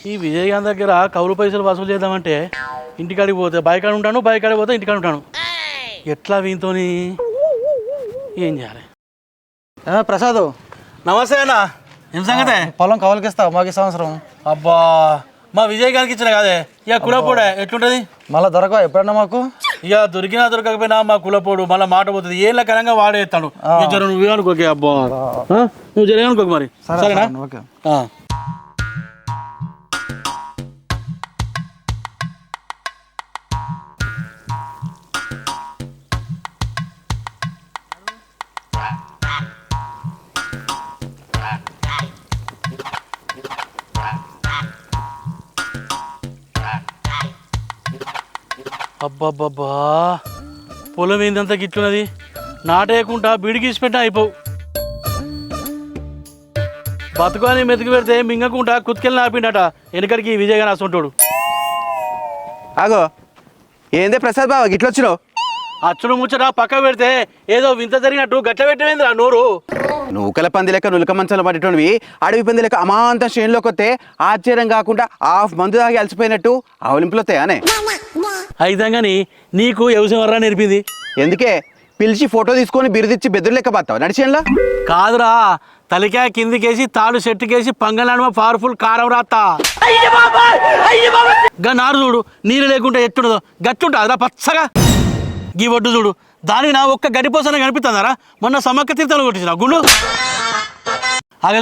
ఈ విజయగాంధ్ దగ్గర కౌలు పైసలు వసూలు చేద్దామంటే ఇంటికాడికి పోతే బయకాడ ఉంటాను, బయకాడికి పోతే ఇంటికాడ ఉంటాను. ఎట్లా వీనితోని ఏం చేయాలి? ప్రసాద్ నమస్తే అన్న, ఏం సంగతే? పొలం కౌలుకి ఇస్తావు మాకు ఈ సంవత్సరం? అబ్బా, మా విజయగానికి ఇచ్చిన కాదే, ఇక కులపోడే ఎట్లుంటది? మళ్ళీ దొరకవా ఎప్పుడన్నా మాకు? ఇక దొరికినా దొరకకపోయినా మా కులపోడు మళ్ళీ మాట పోతుంది, ఏం లెక్కనంగా వాడేస్తాడు. జర నువ్వే అనుకోకే. అబ్బా నువ్వు జరే అనుకోక మరి, సరేనా? ఓకే. అబ్బాబ్బా, పొలం ఏందంతా గిట్లున్నది, నాటేయకుండా బిడిగీసి పెట్టినా అయిపోవు. బతుకొని మెతుకు పెడితే మింగకుండా కుత్కెళ్ళి ఆపిండట వెనకడికి విజయగాని అసంటోడు. ఆగో, ఏందే ప్రసాద్ బావ గిట్లొచ్చినావు? అచ్చుడు ముచ్చట పక్క పెడితే ఏదో వింత జరిగినట్టు గట్ల పెట్టింది రా నోరు. నూకల పంది లెక్క నులక మంచాలు పడేటోనివి అడవి పంది లెక్క అమాంతం శ్రేణిలోకి వస్తే ఆశ్చర్యం కాకుండా హాఫ్ మందు దాగి అలసిపోయినట్టు ఆవులింపులు వస్తాయానే? అయితే కానీ నీకు వ్యవసాయం వర్రా నేర్పింది. ఎందుకే పిలిచి ఫోటో తీసుకొని బిరుదిచ్చి బెదురు లెక్క పడతావు నడిచేలా? కాదురా, తలికాయ కిందికేసి తాడు చెట్టుకేసి పంగనాడు పవర్ఫుల్ కారం రాత్తా. గా నారు చూడు, నీరు లేకుండా ఎట్టుండదో గట్టుంటాదిరా పచ్చగా. గీ ఒడ్డు చూడు, దానికి నా ఒక్క గడిపోసన కనిపిస్తుందారా? మొన్న సమ్మక్క తీర్థాలు కొట్టించిన గుండు. అగ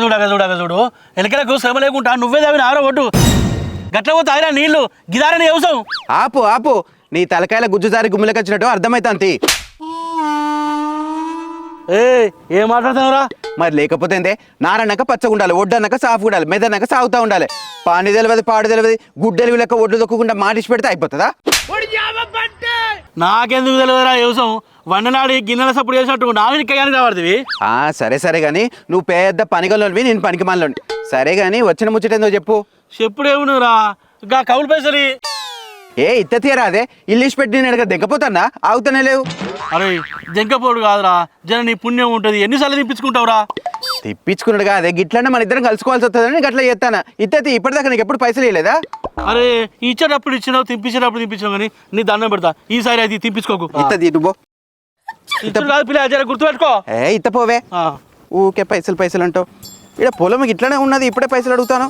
చూడు ఎలకలకు శ్రమ లేకుండా నువ్వే దావిన ఆరో ఒడ్డు. గట్ల పోతే ఆయన నీళ్లు గిదారని వ్యవసాయం. ఆపు ఆపు, నీ తలకాయల గుజ్జుదారి గుమ్ములకొచ్చినట్టు అర్థమైతాంతి. ఏం మాట్లాడుతున్నావురా? మరి లేకపోతే ఏందే, నారన్నాక పచ్చగా ఉండాలి, ఒడ్డన్నాక సాఫ్ ఉండాలి, మెదన్నాక సాగుతూ ఉండాలి. పాని తెలియదు పాడు తెలియదు, గుడ్డెలు లెక్క ఒడ్లు దొక్కకుండా మాటిసి పెడితే అయిపోతుందా? నాకెందుకు తెలియదురా వ్యవసాయం? వండనాడి గిన్నెల సప్పుడు చేసినట్టు నావినిక కానీ రాబడుతుంది. సరే కానీ నువ్వు పెద్ద పనిగల్లోనివి, నేను పనికి మాలోని. సరే కానీ వచ్చిన ముచ్చటేందో చెప్పు. చెప్పుడేమునురా, గా కౌలు పైసలు ఇత్త తీరా అదే ఇల్లీష్ పెట్టి నేను అడగ దిగ్గపోతానా? ఆగుతానే లేవు. అరే జంకపోడు కాదురా, జన నీ పుణ్యం ఉంటుంది, ఎన్నిసార్లు తిప్పించుకుంటావురా? తిప్పించుకున్నాడు కాదే, గిట్లనే మన ఇద్దరం కలుసుకోవాల్సి వస్తుందని గట్లా చేస్తానా. ఇత్తతి ఇప్పటిదాకా నీకు ఎప్పుడు పైసలు ఇవ్వలేదా? అరే ఇచ్చేటప్పుడు ఇచ్చినావు, తిప్పించేటప్పుడు తిప్పించావు, కానీ నీ దండం పెడతా ఈసారి అది తిప్పించుకోకు. ఇత్తది నువ్వు కాదు పిల్ల, జర గుర్తుపెట్టుకో. ఇత్త పోవే, ఊకే పైసలు అంటావు. ఇక్కడ పొలం ఇట్లనే ఉన్నది, ఇప్పుడే పైసలు అడుగుతాను.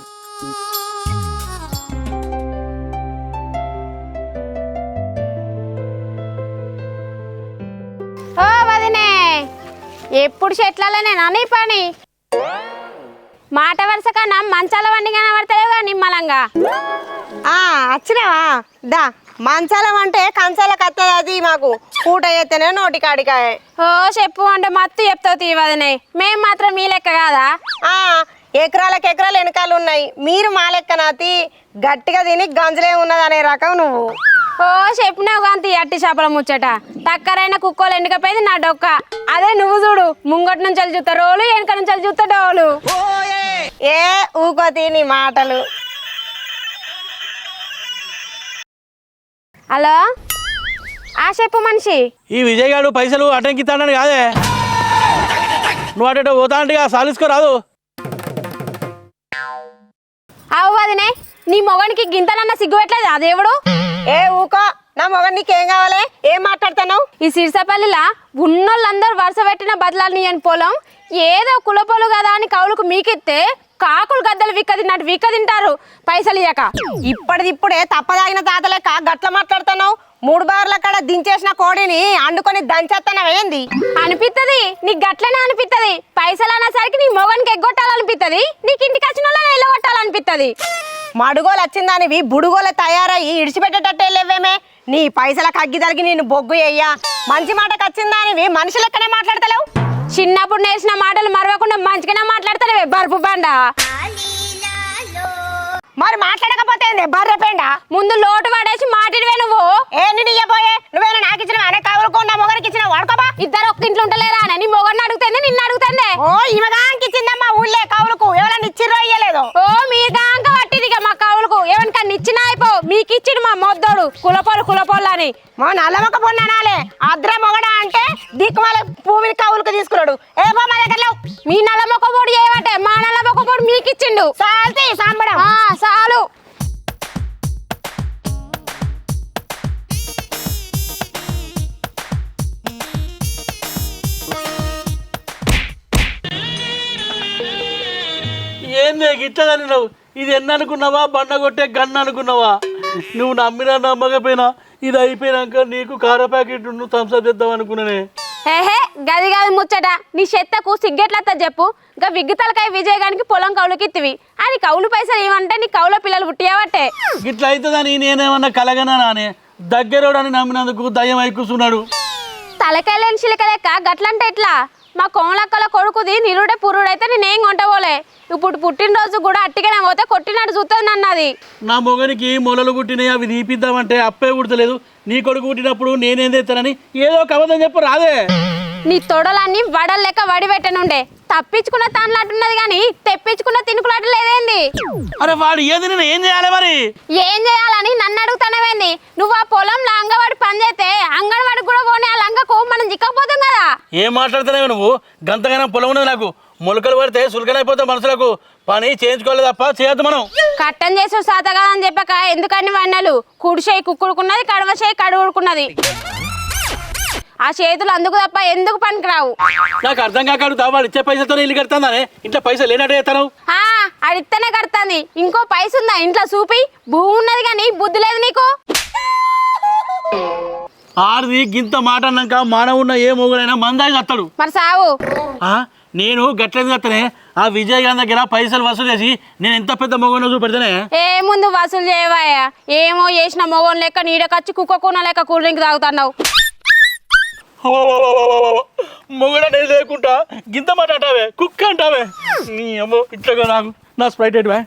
ఓ వదినే, ఎప్పుడు చెట్లలోనే నాని పని. మాట వరుస కన్నా మంచాల వండి కనబడతలేవుగా నిమ్మలంగా. వచ్చినావా? దా, మంచాలం అంటే కంచాలకు వస్తుంది, అది మాకు పూట అయితేనే నోటి కాడికాయ. ఓ చెప్పు అంటే మత్తు చెప్తావు తీ వదినే, మేం మాత్రం మీ లెక్క కాదా? ఎకరాలకు ఎకరాలు వెనకాలు ఉన్నాయి, మీరు మా లెక్క నాతి గట్టిగా తిని గంజలే ఉన్నది అనే రకం నువ్వు. ఓ చెప్పినావు కాంతి అట్టి చేపల ముచ్చట. టక్కరైన కుక్కోలు ఎండుకపోయింది నా డొక్క. అదే నువ్వు చూడు, ముంగటి నుంచి చూస్తా రోలు, వెనక నుంచి చూస్తా డోలు. ఊకో తిని మాటలు. హలో, చెప్పు మనిషి. ఈ విజయ్ గారు పైసలు అటెంకిస్తాడని కాదే, నువ్వు అటో పోతా అంటే సాలిసుకోరాదు. అవు వదినే, నీ మొగనికి గింతలన్న సిగ్గు పెట్టలేదు ఆ దేవుడు. ఊకో, నా మొగ నీకేం కావాలి? ఏం మాట్లాడుతున్నావు? ఈ సిరిసపల్లిలా ఉన్నోళ్ళందరూ వరుస పెట్టిన బదలాలు అని పొలం ఏదో కులపోలు కదా అని కౌలుకు మీకిస్తే కాకులు గద్దలు విక్కదిన్నట్టు విక్క తింటారు పైసలు ఇయ్యక. ఇప్పటిదిప్పుడే తప్పదాగిన తాతలేక గట్ల మాట్లాడుతున్నావు. 3 బార్ల కాడ దించేసిన కోడిని అండుకొని దంచేస్తానవేంది అనిపిస్తుంది? నీకు గట్లనే అనిపిస్తుంది. పైసలు అన్నసరికి నీ మొగనికి ఎగ్గొట్టాలనిపిస్తుంది, నీకు ఇంటికి వచ్చిన వాళ్ళని ఎల్లగొట్టాలనిపిస్తుంది. మడుగోలు వచ్చిందానివి బుడుగోలు తయారయ్యి ఇడిచిపెట్టేటట్టే లేవేమే. నీ పైసలకు అగ్గి తలిగి నేను బొగ్గు అయ్యా. మంచి మాటకు వచ్చిందానివి మనిషి లెక్కనే మాట్లాడతలేవు. చిన్నప్పుడు నేర్చిన మాటలు మరవకుండా మంచిగానే మాట్లాడతావే బరుపు బండ. మరి మాట్లాడకపోతే బర్రెపేండ ముందు లోటు పడేసి మాట్లాడివే నువ్వు. నేను ఇయ్యబోయే, నువ్వేనా నాకు ఇచ్చిన వెనక కవులుకున్న మొగరికి ఇచ్చిన వాడుకోబా. ఇద్దరు ఒక్క ఇంట్లో ఉంటలేరా అని మొగడిని అడుగుతుంది, నిన్ను అడుగుతుంది. ఈమెగాంకి ఇచ్చిందమ్మా ఊళ్ళే కవులకు, ఎవరైనా ఇచ్చిర్రో ఇయ్యలేదు. మీరు గాంక పట్టిదిగా మా కవులకు, ఎవరికన్నా ఇచ్చినా అయిపో. మీకు ఇచ్చిడు మా మొద్దోడు కులపోలు అని. అని మా నల్లమొక్క పొన్నానాలే అద్ర మొగడా అంటే దిక్కుమాల భూమిని కవులకు తీసుకున్నాడు ఏ బా మా దగ్గర లేవు. మీ నల్లమొక్క పొడి చేయబట్టే మా నల్లమొక్క పొడి మీకు ఇచ్చిండు. సాల్తీ సాంబడం చాలు. ఏంది గిట్లదని నువ్వు ఇది ఎన్ని అనుకున్నావా? బండ కొట్టే గన్ను అనుకున్నావా? నువ్వు నమ్మినా నమ్మకపోయినా ఇది అయిపోయినాక నీకు కార ప్యాకెట్ నువ్వు థమ్స్అప్ చేద్దాం అనుకున్నానే. ఏహే గది గది ముచ్చట. నీ చెత్తకు సిగ్గెట్లత్తా చెప్పు. ఇంకా విగ్గుతలకాయ విజయగానికి పొలం కౌలుకి ఇత్తివి అని కౌలు పైసలు ఏమంటే నీ కౌల పిల్లలు పుట్టియావట్టే. గిట్ల అవుతుందని నేనేమన్నా కలగనా నానే? దగ్గరోడని నమ్మినందుకు దయ్యం అయికూస్తున్నాడు. తలకాయలేని చిలక లెక్క గట్లంటే ఎట్లా? మా కోమలక్కల కొడుకుది నిరుడే పురుడైతే నేనేం కొంటపోలే. ఇప్పుడు పుట్టినరోజు కూడా అట్టిగానే పోతే కొట్టినట్టు చూస్తుంది అన్నది. నా మొగనికి మొలలు పుట్టినాయి అవి తీపిద్దామంటే అప్పే పుడతలేదు. నీ కొడుకు పుట్టినప్పుడు నేనేం తెస్తానని ఏదో ఒక అబద్ధం చెప్పు రాదే. నీ తొడలన్నీ వడల లెక్క వడిపెట్టనుండే. తప్పించుకున్న తానులాటున్నది కానీ తెప్పించుకున్న తినుకులాట లేదేంది? అరే వాడు ఏది నేను ఏం చేయాలి మరి? ఏం చేయాలని నన్ను అడుగుతానవేంది? నువ్వు ఆ పొలంలో అంగవాడి పని చేస్తే అంగన్వాడికి కూడా పోనీ ఆ లంగకు మనం చిక్కకపోతాం కదా. ఏం మాట్లాడుతున్నావు నువ్వు? గంతగానే పొలం ఉన్నది నాకు. మొలకలు పడితే సులకనైపోతే మనుషులకు పని చేయించుకోలేదు తప్ప చేయొద్దు మనం. కట్టం చేసే సాత కాదని చెప్పక ఎందుకని వన్నలు కుడిచేయి కుక్కుడుకున్నది కడవ చేయి కడుగుడుకున్నది. ఆ చేతులు అందుకు తప్ప ఎందుకు పనికిరావు. నాకు అర్థం కాక అడుగుతావు. వాడు ఇచ్చే పైసలతో ఇల్లు కడతానే ఇంట్లో పైసలు లేనట్టు చేస్తాను. అడిస్తేనే కడుతుంది. ఇంకో పైస ఉందా ఇంట్లో? చూపి. భూమి ఉన్నది కానీ బుద్ధి లేదు నీకు. ఆడిది గింత మాట అన్నాక మానవున్న ఏ మొగుడైనా మందాయి చస్తాడు. మరి సావు. నేను గట్లేదు కత్తనే ఆ విజయ్ గారి దగ్గర పైసలు వసూలు చేసి నేను ఎంత పెద్ద మొగనో చూపెడితేనే. ఏ ముందు వసూలు చేయవాయా? ఏమో చేసిన మొగన్ లెక్క నీడకచ్చి కుక్క కూన లెక్క కూల్ డ్రింక్ తాగుతున్నావు. మొగడనే లేకుండా గింత మాట అంటావే? కుక్క అంటావే? నీ అమ్మో ఇట్లాగా నాకు నా స్ప్రైట్ ఎటువే.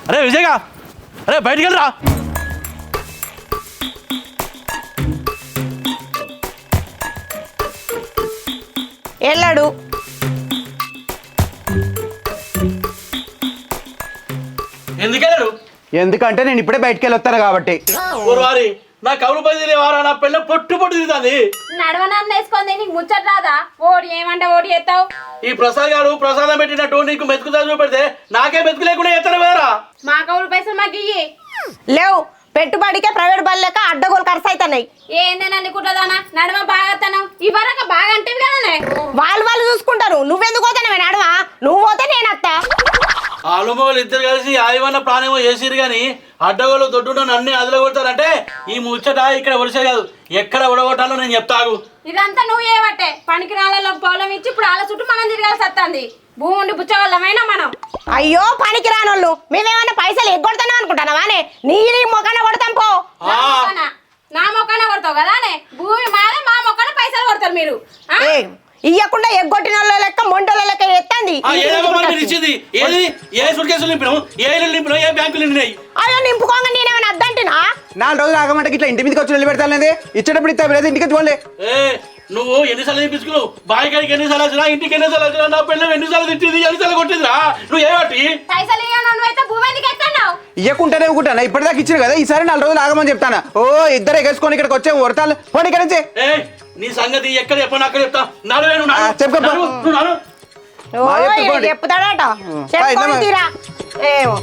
అరే విజయ్గా, అరే బయటికి వెళ్ళరా. వెళ్ళాడు. ఎందుకెళ్ళాడు? ఎందుకంటే నేను ఇప్పుడే బయటికి వెళ్ళొస్తాను కాబట్టి. వారి నా కవులు పైసలు వారా నా పిల్ల పొట్టు పొట్టు తిరుగుతుంది. నడవనాన్ని వేసుకుంది నీకు ముచ్చట రాదా? ఓడి ఏమంటే ఓడి ఎత్తావు. ఈ ప్రసాద్ గారు ప్రసాదం పెట్టినట్టు నీకు మెతుకుతా చూపెడితే నాకే మెతుకు లేకుండా ఎత్తాను వేరా. మా కవులు పైసలు మాకు ఇయ్యి. లేవు. పెట్టుబడికే ప్రైవేట్ బల్ లెక్క అడ్డగోలు ఖర్చు అవుతున్నాయి. ఏందేనా నీకుంటుందానా? నడమ బాగా ఇవరక బాగా అంటే కదనే. వాళ్ళు చూసుకుంటారు. నువ్వెందుకు పోతానవే నడవ? నువ్వు పోతే నేను అత్తా. ఆలుమోలు ఇద్దరు కలిసి ఆయువన్న ప్రాణేమో చేసిరు కానీ అడ్డగోలు దొడ్డు అన్ని అదిలో కొడతారంటే ఈ ముచ్చట ఇక్కడ ఒడిసే కాదు, ఎక్కడ ఉడగొట్టాలో నేను చెప్తాగు. ఇదంతా నువ్వు ఏవట్టే పనికి రాళ్ళకు పొలం ఇచ్చి ఇప్పుడు వాళ్ళ చుట్టూ మనం తిరగాల్సి వస్తుంది. భూమి ఉండి పుచ్చగలమైనా మనం. అయ్యో పనికి రానోళ్ళు మేమేమన్నా పైసలు ఎగ్గొడతానే అనుకుంటానవానే? నీ మొక్కన కొడతాం పో. నా మొక్కన కొడతావు కదా? భూమి మాదే, మా మొక్కన పైసలు కొడతారు మీరు. ఇయ్యకుండా ఎగ్గొట్టిన వాళ్ళ లెక్క మొండోళ్ళ లెక్క ఎత్తండి. అయ్యో నింపుకోగా నేనేమైనా అద్దంటున్నా? 4 రోజులు ఆగమంటే ఇట్లా ఇంటి మీదకి వచ్చి నిలబెడతాను. ఇచ్చేటప్పుడు ఇస్తా లేదు, ఇంటికి చూడలే. నువ్వు ఎన్నిసార్లు తెప్పించుకున్నావు? బాయ్ కాడికి ఎన్నిసార్లు వచ్చినా, ఇంటికి ఎన్నిసార్లు వచ్చినా, నా పిల్లలు ఎన్నిసార్లు తిట్టింది, ఎన్నిసార్లు కొట్టిందిరా? నువ్వు ఏమట్టి పైసలు ఇవ్వనైతే భూమి ఎందుకు ఎత్తావు? ఇవ్వకుంటానే ఇవ్వకుంటాను. ఇప్పటిదాకా ఇచ్చిన కదా, ఈసారి 4 రోజులు ఆగమని చెప్తాను. ఓ ఇద్దరు ఎగేసుకొని ఇక్కడికి వచ్చే వరతాలు పోనీ ఇక్కడ నుంచి. నీ సంగతి ఎక్కడ చెప్పను అక్కడ చెప్తా. చెప్తాడట తీరా. ఏమో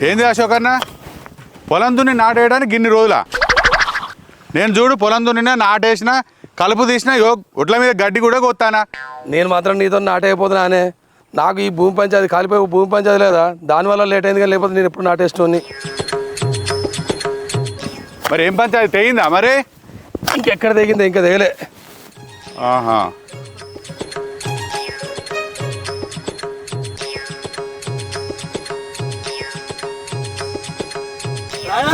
ఏంది అశోకన్న, పొలం దున్ని నాటేయడానికి గిన్ని రోజులా? నేను చూడు పొలం దున్నినా నాటేసినా కలుపు తీసినా ఒడ్ల మీద గడ్డి కూడా కొత్తానా. నేను మాత్రం నీతో నాటైపోతున్నానే. నాకు ఈ భూమి పంచాయతీ కాలిపోయి భూమి పంచాయతీ లేదా, దానివల్ల లేట్ అయింది. కానీ లేకపోతే నేను ఎప్పుడు నాటేస్తుంది. మరి ఏం పంచాయతీ తెగిందా? మరి ఇంకెక్కడ తెగింది? ఇంకా తెగలే. ఆహా, రాయనా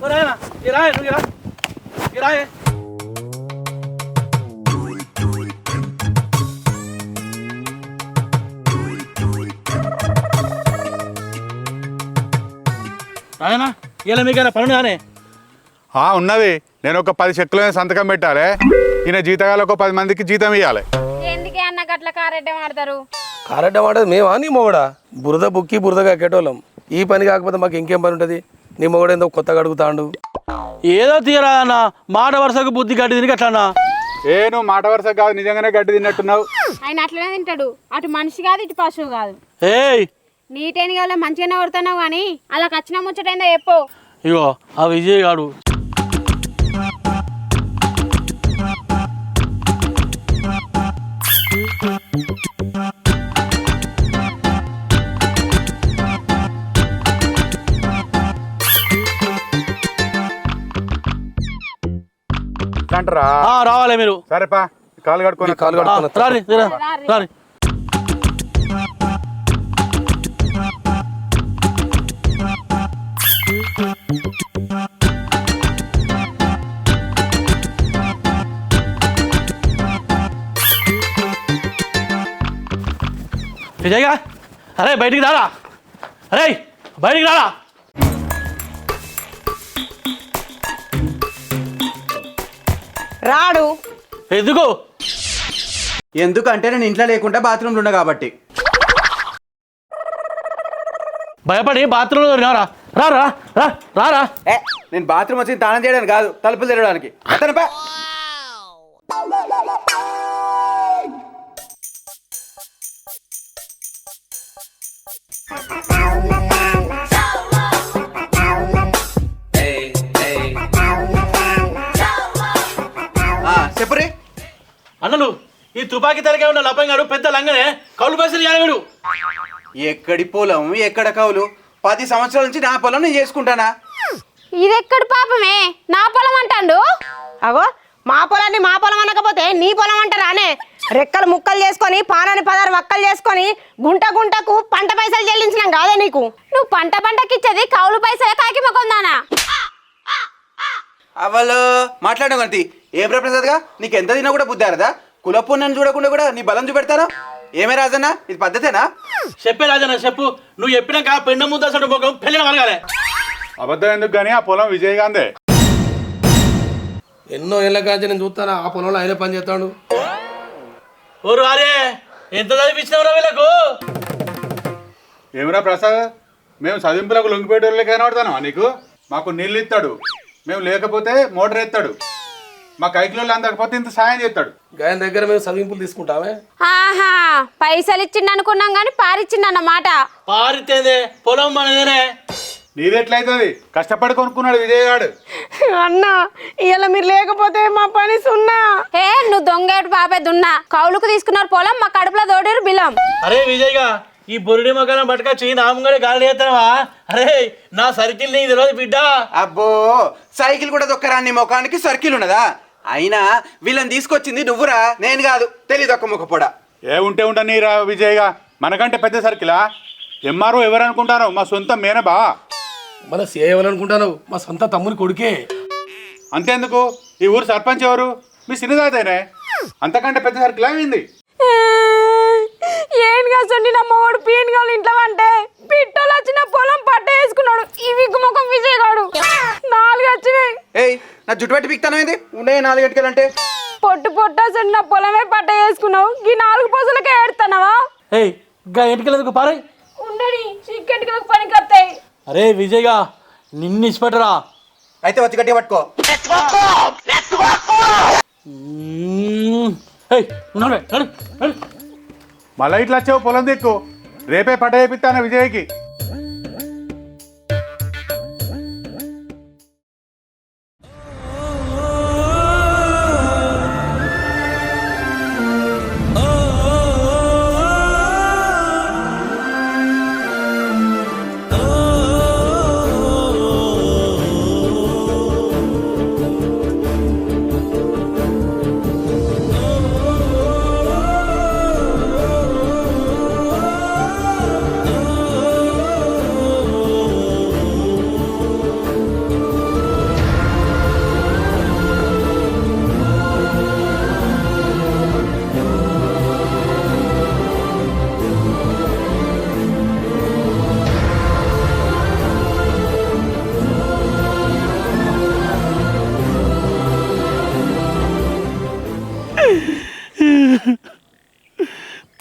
ఓ రాయనా ఈ రాయ నువ్వు ఈ రాయే రాయనా ఇలా మీకు పనులు కానీ ఉన్నది. నేను ఒక 10 చెక్కుల మీద సంతకం పెట్టాలి. ఈయన జీతగాలు ఒక 10 మందికి జీతం ఇవ్వాలి. ఎందుకే అన్న గట్ల కారెడ్డం ఆడతారు? కారెడ్డం ఆడేది మేమా నీ మొగడా? బురద బుక్కి బురదగా ఎక్కేటోళ్ళం. ఈ పని కాకపోతే మాకు ఇంకేం పని ఉంటుంది? నీ మొగడు ఏందో కొత్తగా అడుగుతాడు. ఏదో తీరా అన్న మాట వరుసకు బుద్ధి గడ్డి తిని అట్లా అన్న. నువ్వు మాట వరుస కాదు, నిజంగానే గడ్డి తిన్నట్టున్నావు. ఆయన అట్లనే తింటాడు. అటు మనిషి కాదు ఇటు పశువు కాదు. ఏయ్ నీటేని కావాలి మంచిగానే కొడుతున్నావు కానీ అలా ఖచ్చితంగా ముచ్చటైందో చెప్పు. ఇగో ఆ విజయ్ గాడు అంటారా? రావాలి మీరు. సరేపా కాలు కడుక్కొని కాలు కడుక్కున్నా రారి రారి. విజయ్గా అరే బయటికి రారా, అరే బయటికి రారా. రాడు. ఎందుకు? ఎందుకంటే నేను ఇంట్లో లేకుండా బాత్రూమ్లో ఉన్నా కాబట్టి. భయపడి బాత్రూంలో రారా రారా రా రారా. నేను బాత్రూమ్ వచ్చి తాళం చేయడానికి కాదు, తలుపులు తెరవడానికి. అతనిపై చెప్పురే అన్నలు ఈ తుపాకీ తలకే ఉన్న లపంగాడు పెద్ద లంగనే కౌలు పైసలు యానవిడు. ఎక్కడి పొలం ఎక్కడ కౌలు? 10 సంవత్సరాల నుంచి నా పొలం నేను చేసుకుంటానా? ఇది ఎక్కడ పాపమే నా పొలం అంటాడు. అగో మా పొలాన్ని మా పొలం అనకపోతే నీ పొలం అంటారానే? రెక్కలు ముక్కలు చేసుకొని పానాన్ని 16 వక్కలు చేసుకొని గుంట గుంటకు పంట పైసలు చెల్లించినాం కాదే నీకు. నువ్వు పంటకి ఇచ్చేది కౌలు పైసలే కాకి మొక్కందానా? అవలు మాట్లాడగంతి ఏం ప్రసాద్గా నీకు ఎంత తిన్నా కూడా బుద్ధి ఆరదా? కులపున్నని చూడకుండా కూడా నీ బలం చూపెడతారా? ఏమే రాజన్న, ఇది పద్ధతేనా? చెప్పే రాజన్న చెప్పు. నువ్వు చెప్పినాక పెండ ముద్ద సడు మొక్కం పెళ్ళిన వలగాలే. అబద్ధం ఎందుకు కానీ ఆ పొలం విజయ్ గాందే. ఎన్నో ఏళ్ళ కాంచి నేను చూస్తాను ఆ పొలంలో ఆయన పని చేస్తాడు. ఓరు అరే ఎంత చదివించినవరా వీళ్ళకు? ఏమరా ప్రసాద్, మేము చదింపులకు లొంగిపోయేటోళ్ళకి కనబడతాను నీకు. మాకు నీళ్ళు ఇస్తాడు, మేము లేకపోతే మోటార్ ఎత్తాడు, మా కైకిలో అందకపోతే ఇంత సాయం చేస్తాడు. గాయన దగ్గర మేము చదివింపులు తీసుకుంటామే. ఆహా పైసలు ఇచ్చిండు అనుకున్నాం కానీ పారిచ్చిండు అన్నమాట. పారితేదే పొలం మనదేనే. నీదెట్లయితుంది? కష్టపడి కొనుక్కున్నాడు విజయ్ గాడు. అన్న ఇలా మీరు లేకపోతే మా పని సున్నా. ఏ నువ్వు దొంగేటు బాబాయ్ దున్నా. కౌలుకు తీసుకున్నారు పొలం, మా కడుపులో దోడేరు బిలం. అరే విజయ్గా ఈ బొరిడి మొక్కలను పట్టుకొచ్చి నా ముంగడే గాలి చేస్తావా? అరే నా సర్కిల్ నీకు తెలియదు బిడ్డ. అబ్బో సైకిల్ కూడా దొక్కరా నీ ముఖానికి సర్కిల్ ఉన్నదా? అయినా వీళ్ళని తీసుకొచ్చింది నువ్వురా, నేను కాదు. తెలీదు ఒక్క ముఖ పొడ. ఏ ఉంటే నీరా విజయ్గా, మనకంటే పెద్ద సర్కిలా? ఎంఆర్ఓ ఎవరు అనుకుంటారో? మా సొంత మేనబా. మన సేవలనుకుంటాను మా సొంత తమ్ముని కొడుకే. అంతేందుకు, ఈ ఊరు సర్పంచ్ ఎవరు? మీ సినిదాతేనే. అంతకంటే పెద్ద సర్కిల్ అయింది. ఏం కాసండి నా మొగడు పీనుగాలు ఇంట్లో అంటే పిట్టలు వచ్చిన పొలం పట్ట వేసుకున్నాడు. ఈ విగ్గు ముఖం విజయ్ గాడు 4 వచ్చినాయి. ఏయ్ నా జుట్టు పెట్టి పిక్తానైంది ఉండే 4 గంటలంటే పొట్టు పొట్టేసండి నా పొలమే పట్ట వేసుకున్నావు. ఈ 4 పూసలకే ఏడుతున్నావా? ఏయ్ గా ఎంటికెళ్ళదుకు పారే ఉండని చిక్కెంటికి పనికి వస్తాయి. అరే విజయ్గా నిన్ను ఇచ్చిపెట్టరా. అయితే వచ్చి గట్టిగా పట్టుకో. మళ్ళీ ఇట్లా వచ్చావు పొలం దిక్కు. రేపే పట్ట చేపిస్తాను విజయ్కి.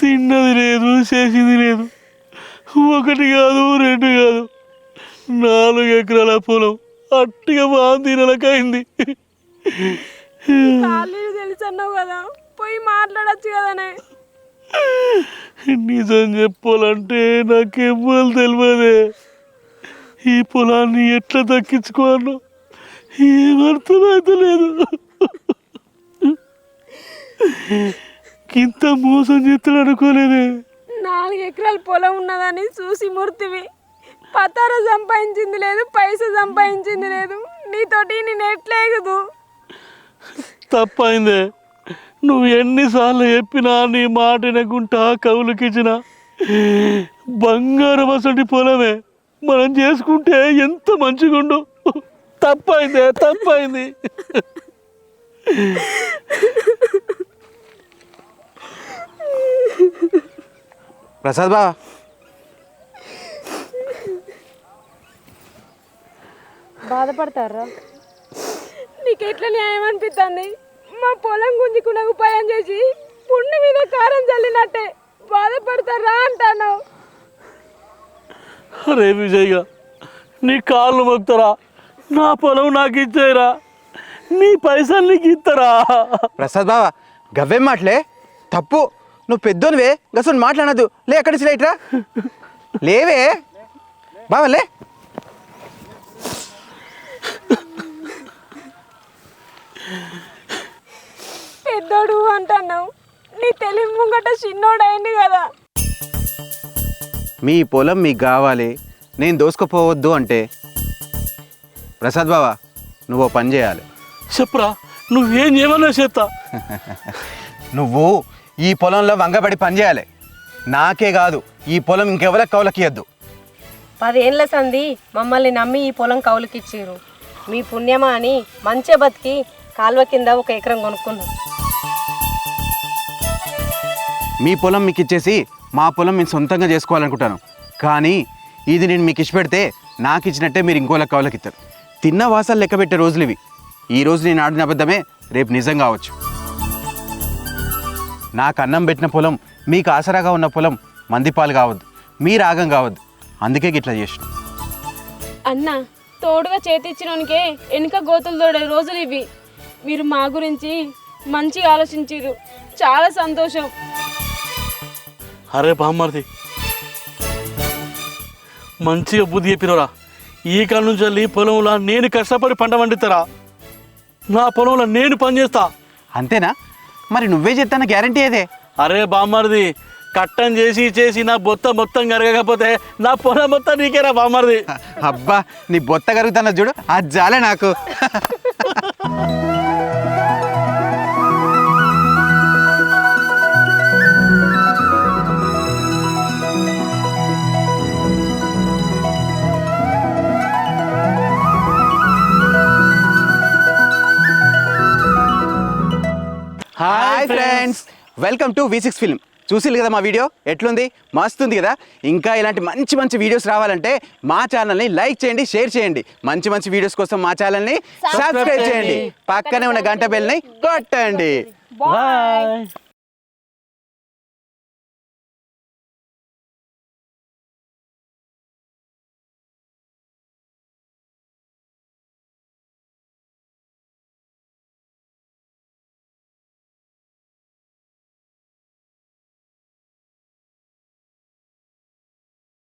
తిన్నది లేదు, చేసింది లేదు. 1 కాదు 2 కాదు 4 ఎకరాల పొలం అట్టిగా బాందీనలకైంది. తెలుసన్నావు కదా, పోయి మాట్లాడచ్చు కదనే. నిజం చెప్పాలంటే నాకెవ్వరు తెలియదే. ఈ పొలాన్ని ఎట్లా దక్కించుకోను ఏమర్థమైతే లేదు. ఇంత మోసం చేస్తాడు అనుకోలేదే. 4 ఎకరాల పొలం ఉన్నదని చూసి మూర్తివి పతార సంపాదించింది లేదు, పైసా సంపాదించింది లేదు. నీతోటి నేను ఎట్లేగదు. తప్పైందే. నువ్వు ఎన్నిసార్లు చెప్పినా నీ మాట వినకుంటా కవులకిచ్చిన బంగారం అసలు పొలమే మనం చేసుకుంటే ఎంత మంచిగుండు. తప్పైందే, తప్పైంది. ప్రసాద్ బా, బాధపడతారా? నీకు ఎట్లా న్యాయం అనిపిస్తుంది? మా పొలం గుంజుకున్న ఉపాయం చేసి పుండి మీద కారం చల్లినట్టే బాధపడతారా అంటాను. అరే విజయ్గా, నీ కాళ్ళు మొక్తారా? నా పొలం నాకు ఇచ్చేయరా, నీ పైసలు నీకు ఇస్తారా? ప్రసాద్ బావా, గవ్వేం మాటలే తప్పు. నువ్వు పెద్దోనివే, గసలు మాట్లాడద్దు. లే ఎక్కడి నుంచి రైట్రా, లేవే బావా లే. పెద్దోడు అంటున్నావు, నీ తెలివి ముంగట చిన్నోడు అయింది కదా. మీ పొలం మీకు కావాలి, నేను దోసుకుపోవద్దు అంటే ప్రసాద్ బావా నువ్వు పని చేయాలి. చెప్పరా, నువ్వేం చేయమన్నా చేస్తా. నువ్వు ఈ పొలంలో వంగబడి పని చేయాలి. నాకే కాదు, ఈ పొలం ఇంకెవరికి కౌలకి ఇవ్వద్దు. 10 ఏళ్ళ సంది మమ్మల్ని నమ్మి ఈ పొలం కౌలుకిచ్చిర్రు. మీ పుణ్యమా అని మంచిగా బతికి కాలువ కింద 1 ఎకరం కొనుక్కున్నాం. మీ పొలం మీకు ఇచ్చేసి మా పొలం నేను సొంతంగా చేసుకోవాలనుకుంటాను. కానీ ఇది నేను మీకు ఇచ్చిపెడితే నాకు ఇచ్చినట్టే మీరు ఇంకోళ్ళకి కౌలకి ఇస్తారు. తిన్న వాసాలు లెక్క పెట్టే రోజులు ఇవి. ఈరోజు నేను ఆడిన అబద్ధమే రేపు నిజం కావచ్చు. నాకు అన్నం పెట్టిన పొలం, మీకు ఆసరాగా ఉన్న పొలం మందిపాలు కావద్దు, మీ రాగం కావద్దు. అందుకే గిట్లా చేసిన. అన్న తోడుగా చేతిచ్చినోనికే వెనుక గోతులు తోడే రోజులు ఇవి. మీరు మా గురించి మంచిగా ఆలోచించారు, చాలా సంతోషం. అరే బామ్మర్ది, మంచిగా బుద్ధి చెప్పినరా. ఈ కాలం నుంచి వెళ్ళి పొలంలో నేను కష్టపడి పంట పండిస్తారా, నా పొలంలో నేను పని చేస్తా. అంతేనా? మరి నువ్వే చెప్తాను గ్యారంటీ ఏదే? అరే బామ్మర్ది, కట్టం చేసి చేసి నా బొత్త మొత్తం కరగకపోతే నా పొలం మొత్తం నీకేరా బామ్మర్ది. అబ్బా, నీ బొత్త కరుగుతున్నా చూడు, అది జాలే నాకు. Hi friends, welcome to V6 film. చూసిల్లు కదా మా వీడియో ఎట్లుంది? మస్తుంది కదా. ఇంకా ఇలాంటి మంచి మంచి వీడియోస్ రావాలంటే మా ఛానల్ని లైక్ చేయండి, షేర్ చేయండి. మంచి మంచి వీడియోస్ కోసం మా ఛానల్ని సబ్స్క్రైబ్ చేయండి. పక్కనే ఉన్న గంట బెల్ని కొట్టండి. బాయ్.